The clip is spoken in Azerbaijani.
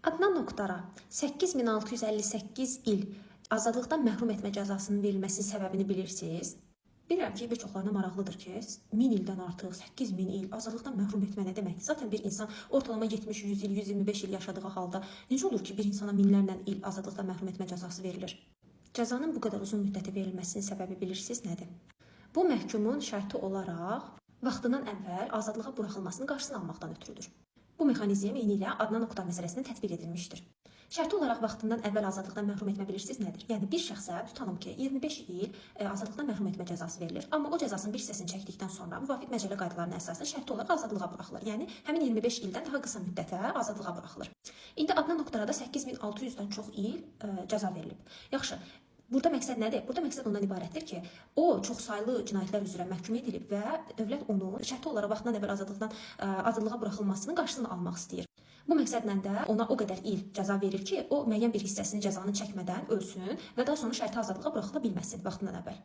Adnan Oktar'a 8658 il azadlıqdan məhrum etmə cəzasının verilməsinin səbəbini bilirsiniz? Bilirəm ki, bir çoxlarına maraqlıdır ki, 1000 ildən artıq 8000 il azadlıqdan məhrum etmə nə deməkdir? Zaten bir insan ortalama 70, 100 il, 125 il yaşadığı halda necə olur ki, bir insana minlərlə il azadlıqdan məhrum etmə cəzası verilir? Cəzanın bu qədər uzun müddətə verilməsinin səbəbi bilirsiniz nədir? Bu məhkumun şərti olaraq vaxtından əvvəl azadlığa buraxılmasının qarşısını almaqdan ötürüdür. Bu mexanizm eyni ilə Adnan Oktar məsələsində tətbiq edilmişdir. Şərti olaraq vaxtından əvvəl azadlıqdan məhrum etmə bilirsiniz nədir? Yəni bir şəxsə tutalım ki, 25 il azadlıqdan məhrum etmə cəzası verilir. Amma o cəzasının bir hissəsini çəkdikdən sonra müvafiq məcəllə qaydalarına əsasən şərti olaraq azadlığa buraxılır. Yəni həmin 25 ildən daha qısa müddətə azadlığa buraxılır. İndi Adnan Oktar'a da 8600-dən çox il cəza verilib. Yaxşı. Burada məqsəd nədir? Burada məqsəd ondan ibarətdir ki, o çoxsaylı cinayətlər üzrə məhkum edilib və dövlət onu şərti olaraq vaxtından əvvəl azadlığa buraxılmasının qarşısını almaq istəyir. Bu məqsədlə də ona o qədər il cəza verir ki, o müəyyən bir hissəsini cəzanı çəkmədən ölsün və daha sonra şərti azadlığa buraxıla bilməsin vaxtından əvvəl.